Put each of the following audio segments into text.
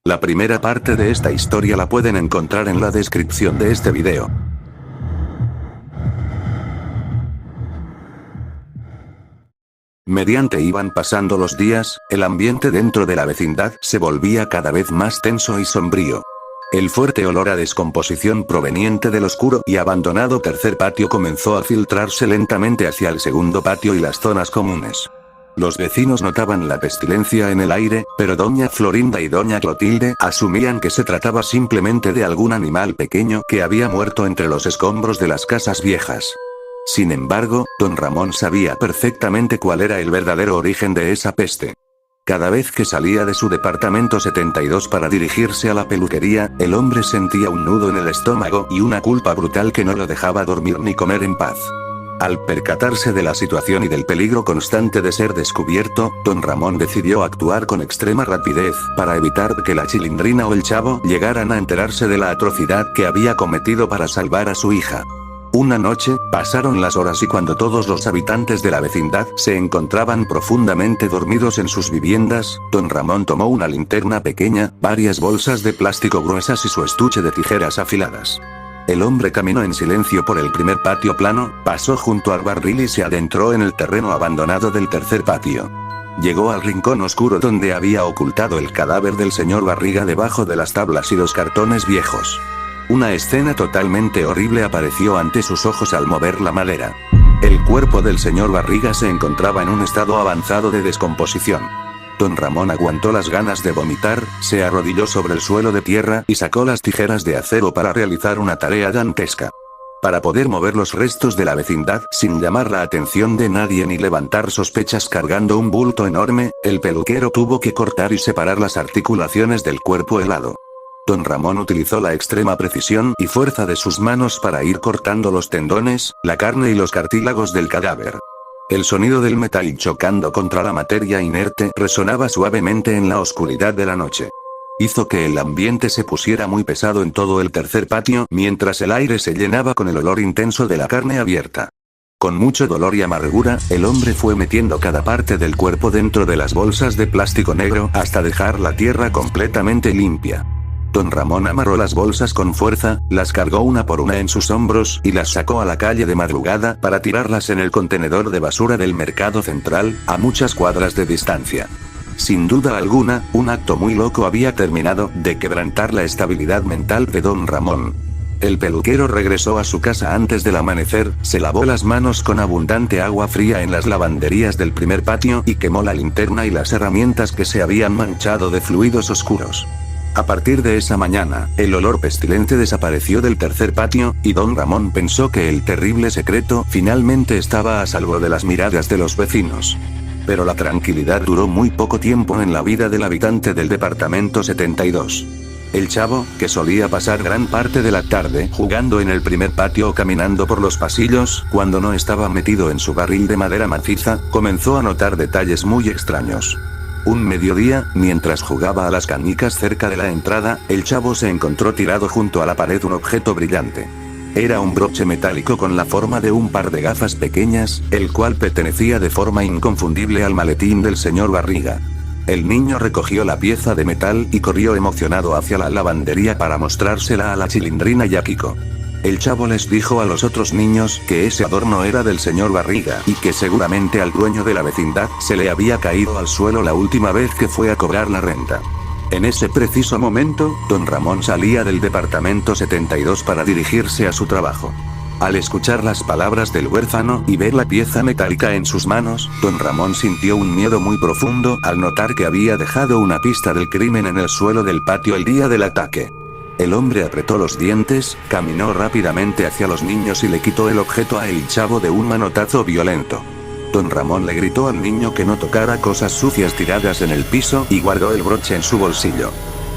La primera parte de esta historia la pueden encontrar en la descripción de este video. Mediante iban pasando los días, el ambiente dentro de la vecindad se volvía cada vez más tenso y sombrío. El fuerte olor a descomposición proveniente del oscuro y abandonado tercer patio comenzó a filtrarse lentamente hacia el segundo patio y las zonas comunes. Los vecinos notaban la pestilencia en el aire, pero doña Florinda y doña Clotilde asumían que se trataba simplemente de algún animal pequeño que había muerto entre los escombros de las casas viejas. Sin embargo, don Ramón sabía perfectamente cuál era el verdadero origen de esa peste. Cada vez que salía de su departamento 72 para dirigirse a la peluquería, el hombre sentía un nudo en el estómago y una culpa brutal que no lo dejaba dormir ni comer en paz. Al percatarse de la situación y del peligro constante de ser descubierto, don Ramón decidió actuar con extrema rapidez para evitar que la Chilindrina o el Chavo llegaran a enterarse de la atrocidad que había cometido para salvar a su hija. Una noche, pasaron las horas y cuando todos los habitantes de la vecindad se encontraban profundamente dormidos en sus viviendas, don Ramón tomó una linterna pequeña, varias bolsas de plástico gruesas y su estuche de tijeras afiladas. El hombre caminó en silencio por el primer patio plano, pasó junto al barril y se adentró en el terreno abandonado del tercer patio. Llegó al rincón oscuro donde había ocultado el cadáver del señor Barriga debajo de las tablas y los cartones viejos. Una escena totalmente horrible apareció ante sus ojos al mover la madera. El cuerpo del señor Barriga se encontraba en un estado avanzado de descomposición. Don Ramón aguantó las ganas de vomitar, se arrodilló sobre el suelo de tierra y sacó las tijeras de acero para realizar una tarea dantesca. Para poder mover los restos de la vecindad sin llamar la atención de nadie ni levantar sospechas cargando un bulto enorme, el peluquero tuvo que cortar y separar las articulaciones del cuerpo helado. Don Ramón utilizó la extrema precisión y fuerza de sus manos para ir cortando los tendones, la carne y los cartílagos del cadáver. El sonido del metal chocando contra la materia inerte resonaba suavemente en la oscuridad de la noche. Hizo que el ambiente se pusiera muy pesado en todo el tercer patio mientras el aire se llenaba con el olor intenso de la carne abierta. Con mucho dolor y amargura, el hombre fue metiendo cada parte del cuerpo dentro de las bolsas de plástico negro hasta dejar la tierra completamente limpia. Don Ramón amarró las bolsas con fuerza, las cargó una por una en sus hombros y las sacó a la calle de madrugada para tirarlas en el contenedor de basura del mercado central, a muchas cuadras de distancia. Sin duda alguna, un acto muy loco había terminado de quebrantar la estabilidad mental de don Ramón. El peluquero regresó a su casa antes del amanecer, se lavó las manos con abundante agua fría en las lavanderías del primer patio y quemó la linterna y las herramientas que se habían manchado de fluidos oscuros. A partir de esa mañana, el olor pestilente desapareció del tercer patio, y don Ramón pensó que el terrible secreto finalmente estaba a salvo de las miradas de los vecinos. Pero la tranquilidad duró muy poco tiempo en la vida del habitante del departamento 72. El Chavo, que solía pasar gran parte de la tarde jugando en el primer patio o caminando por los pasillos, cuando no estaba metido en su barril de madera maciza, comenzó a notar detalles muy extraños. Un mediodía, mientras jugaba a las canicas cerca de la entrada, el Chavo se encontró tirado junto a la pared un objeto brillante. Era un broche metálico con la forma de un par de gafas pequeñas, el cual pertenecía de forma inconfundible al maletín del señor Barriga. El niño recogió la pieza de metal y corrió emocionado hacia la lavandería para mostrársela a la Chilindrina y a Kiko. El Chavo les dijo a los otros niños que ese adorno era del señor Barriga y que seguramente al dueño de la vecindad se le había caído al suelo la última vez que fue a cobrar la renta. En ese preciso momento, don Ramón salía del departamento 72 para dirigirse a su trabajo. Al escuchar las palabras del huérfano y ver la pieza metálica en sus manos, don Ramón sintió un miedo muy profundo al notar que había dejado una pista del crimen en el suelo del patio el día del ataque. El hombre apretó los dientes, caminó rápidamente hacia los niños y le quitó el objeto a el Chavo de un manotazo violento. Don Ramón le gritó al niño que no tocara cosas sucias tiradas en el piso y guardó el broche en su bolsillo.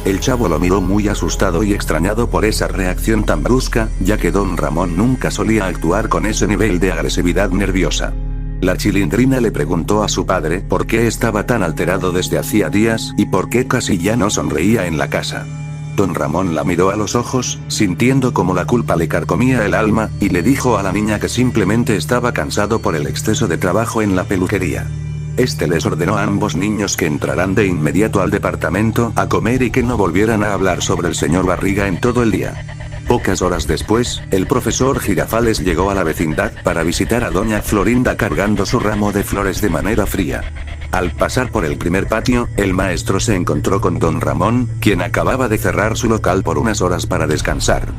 El Chavo lo miró muy asustado y extrañado por esa reacción tan brusca, ya que don Ramón nunca solía actuar con ese nivel de agresividad nerviosa. La Chilindrina le preguntó a su padre por qué estaba tan alterado desde hacía días y por qué casi ya no sonreía en la casa. Don Ramón la miró a los ojos, sintiendo como la culpa le carcomía el alma, y le dijo a la niña que simplemente estaba cansado por el exceso de trabajo en la peluquería. Este les ordenó a ambos niños que entraran de inmediato al departamento a comer y que no volvieran a hablar sobre el señor Barriga en todo el día. Pocas horas después, el profesor Girafales llegó a la vecindad para visitar a doña Florinda cargando su ramo de flores de manera fría. Al pasar por el primer patio, el maestro se encontró con don Ramón, quien acababa de cerrar su local por unas horas para descansar.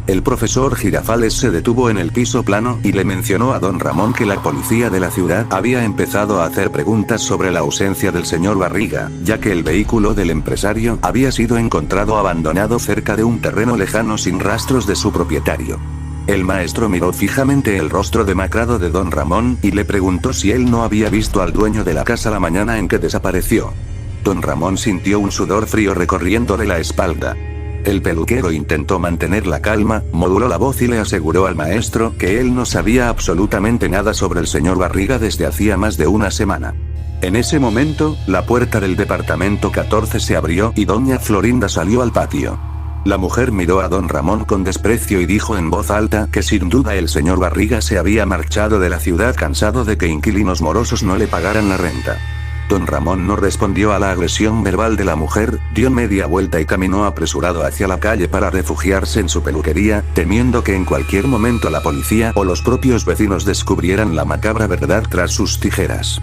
El profesor Girafales se detuvo en el piso plano y le mencionó a don Ramón que la policía de la ciudad había empezado a hacer preguntas sobre la ausencia del señor Barriga, ya que el vehículo del empresario había sido encontrado abandonado cerca de un terreno lejano sin rastros de su propietario. El maestro miró fijamente el rostro demacrado de don Ramón y le preguntó si él no había visto al dueño de la casa la mañana en que desapareció. Don Ramón sintió un sudor frío recorriéndole la espalda. El peluquero intentó mantener la calma, moduló la voz y le aseguró al maestro que él no sabía absolutamente nada sobre el señor Barriga desde hacía más de una semana. En ese momento, la puerta del departamento 14 se abrió y doña Florinda salió al patio. La mujer miró a don Ramón con desprecio y dijo en voz alta que sin duda el señor Barriga se había marchado de la ciudad cansado de que inquilinos morosos no le pagaran la renta. Don Ramón no respondió a la agresión verbal de la mujer, dio media vuelta y caminó apresurado hacia la calle para refugiarse en su peluquería, temiendo que en cualquier momento la policía o los propios vecinos descubrieran la macabra verdad tras sus tijeras.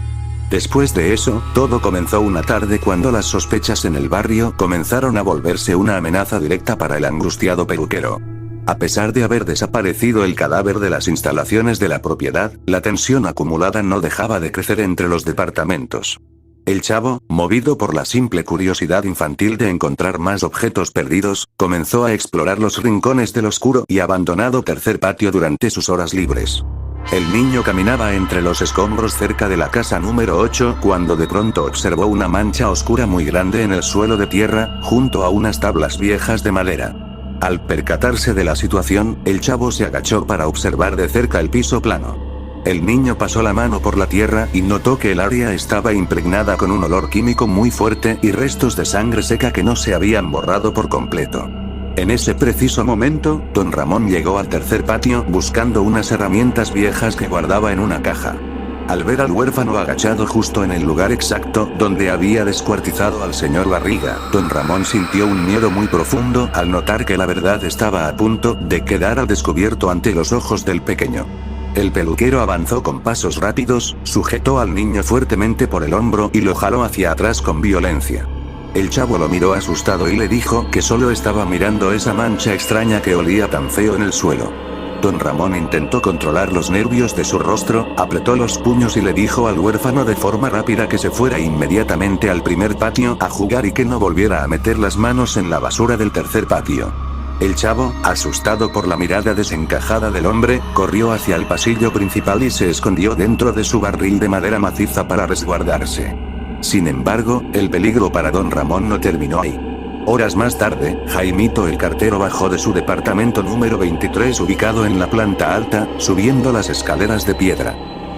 Después de eso, todo comenzó una tarde cuando las sospechas en el barrio comenzaron a volverse una amenaza directa para el angustiado peluquero. A pesar de haber desaparecido el cadáver de las instalaciones de la propiedad, la tensión acumulada no dejaba de crecer entre los departamentos. El chavo, movido por la simple curiosidad infantil de encontrar más objetos perdidos, comenzó a explorar los rincones del oscuro y abandonado tercer patio durante sus horas libres. El niño caminaba entre los escombros cerca de la casa número 8 cuando de pronto observó una mancha oscura muy grande en el suelo de tierra, junto a unas tablas viejas de madera. Al percatarse de la situación, el chavo se agachó para observar de cerca el piso plano. El niño pasó la mano por la tierra y notó que el área estaba impregnada con un olor químico muy fuerte y restos de sangre seca que no se habían borrado por completo. En ese preciso momento, don Ramón llegó al tercer patio buscando unas herramientas viejas que guardaba en una caja. Al ver al huérfano agachado justo en el lugar exacto donde había descuartizado al señor Barriga, don Ramón sintió un miedo muy profundo al notar que la verdad estaba a punto de quedar al descubierto ante los ojos del pequeño. El peluquero avanzó con pasos rápidos, sujetó al niño fuertemente por el hombro y lo jaló hacia atrás con violencia. El chavo lo miró asustado y le dijo que solo estaba mirando esa mancha extraña que olía tan feo en el suelo. Don Ramón intentó controlar los nervios de su rostro, apretó los puños y le dijo al huérfano de forma rápida que se fuera inmediatamente al primer patio a jugar y que no volviera a meter las manos en la basura del tercer patio. El chavo, asustado por la mirada desencajada del hombre, corrió hacia el pasillo principal y se escondió dentro de su barril de madera maciza para resguardarse. Sin embargo, el peligro para don Ramón no terminó ahí. Horas más tarde, Jaimito el cartero bajó de su departamento número 23 ubicado en la planta alta, subiendo las escaleras de piedra.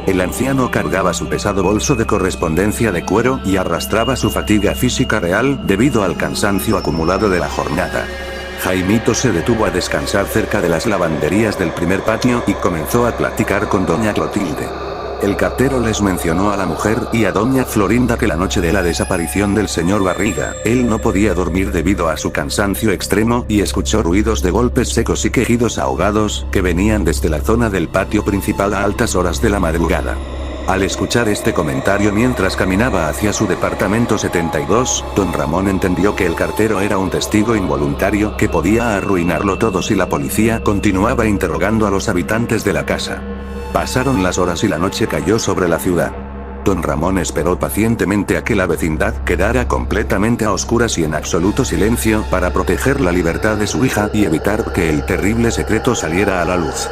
El anciano cargaba su pesado bolso de correspondencia de cuero y arrastraba su fatiga física real debido al cansancio acumulado de la jornada. Jaimito se detuvo a descansar cerca de las lavanderías del primer patio y comenzó a platicar con doña Clotilde. El cartero les mencionó a la mujer y a doña Florinda que la noche de la desaparición del señor Barriga, él no podía dormir debido a su cansancio extremo y escuchó ruidos de golpes secos y quejidos ahogados que venían desde la zona del patio principal a altas horas de la madrugada. Al escuchar este comentario mientras caminaba hacia su departamento 72, don Ramón entendió que el cartero era un testigo involuntario que podía arruinarlo todo si la policía continuaba interrogando a los habitantes de la casa. Pasaron las horas y la noche cayó sobre la ciudad. Don Ramón esperó pacientemente a que la vecindad quedara completamente a oscuras y en absoluto silencio para proteger la libertad de su hija y evitar que el terrible secreto saliera a la luz.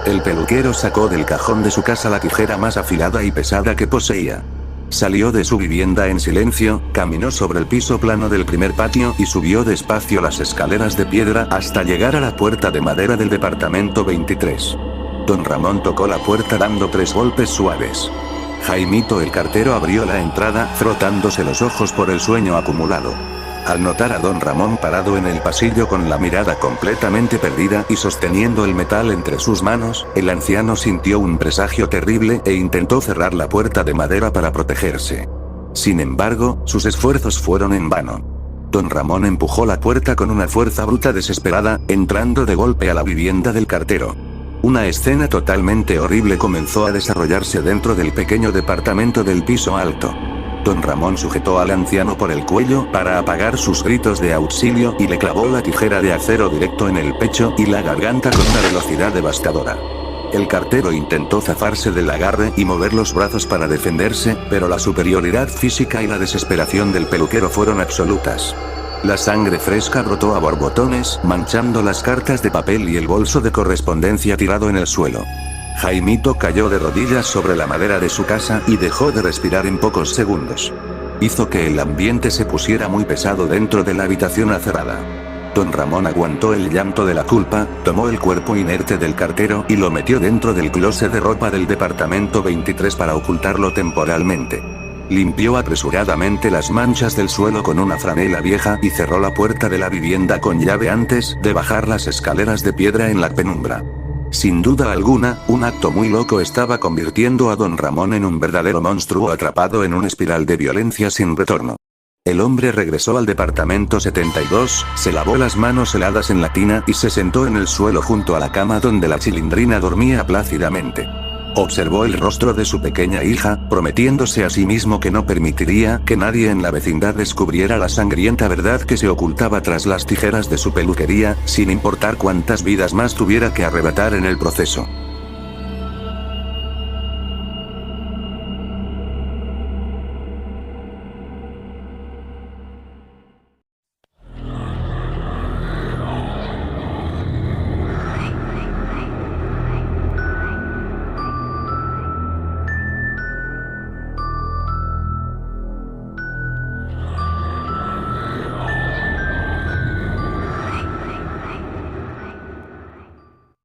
El peluquero sacó del cajón de su casa la tijera más afilada y pesada que poseía. Salió de su vivienda en silencio, caminó sobre el piso plano del primer patio y subió despacio las escaleras de piedra hasta llegar a la puerta de madera del departamento 23. Don Ramón tocó la puerta dando 3 golpes suaves. Jaimito el cartero abrió la entrada, frotándose los ojos por el sueño acumulado. Al notar a don Ramón parado en el pasillo con la mirada completamente perdida y sosteniendo el metal entre sus manos, el anciano sintió un presagio terrible e intentó cerrar la puerta de madera para protegerse. Sin embargo, sus esfuerzos fueron en vano. Don Ramón empujó la puerta con una fuerza bruta desesperada, entrando de golpe a la vivienda del cartero. Una escena totalmente horrible comenzó a desarrollarse dentro del pequeño departamento del piso alto. Don Ramón sujetó al anciano por el cuello para apagar sus gritos de auxilio y le clavó la tijera de acero directo en el pecho y la garganta con una velocidad devastadora. El cartero intentó zafarse del agarre y mover los brazos para defenderse, pero la superioridad física y la desesperación del peluquero fueron absolutas. La sangre fresca brotó a borbotones, manchando las cartas de papel y el bolso de correspondencia tirado en el suelo. Jaimito cayó de rodillas sobre la madera de su casa y dejó de respirar en pocos segundos. Hizo que el ambiente se pusiera muy pesado dentro de la habitación acerrada. Don Ramón aguantó el llanto de la culpa, tomó el cuerpo inerte del cartero y lo metió dentro del closet de ropa del departamento 23 para ocultarlo temporalmente. Limpió apresuradamente las manchas del suelo con una franela vieja y cerró la puerta de la vivienda con llave antes de bajar las escaleras de piedra en la penumbra. Sin duda alguna, un acto muy loco estaba convirtiendo a don Ramón en un verdadero monstruo atrapado en una espiral de violencia sin retorno. El hombre regresó al departamento 72, se lavó las manos heladas en la tina y se sentó en el suelo junto a la cama donde la Chilindrina dormía plácidamente. Observó el rostro de su pequeña hija, prometiéndose a sí mismo que no permitiría que nadie en la vecindad descubriera la sangrienta verdad que se ocultaba tras las tijeras de su peluquería, sin importar cuántas vidas más tuviera que arrebatar en el proceso.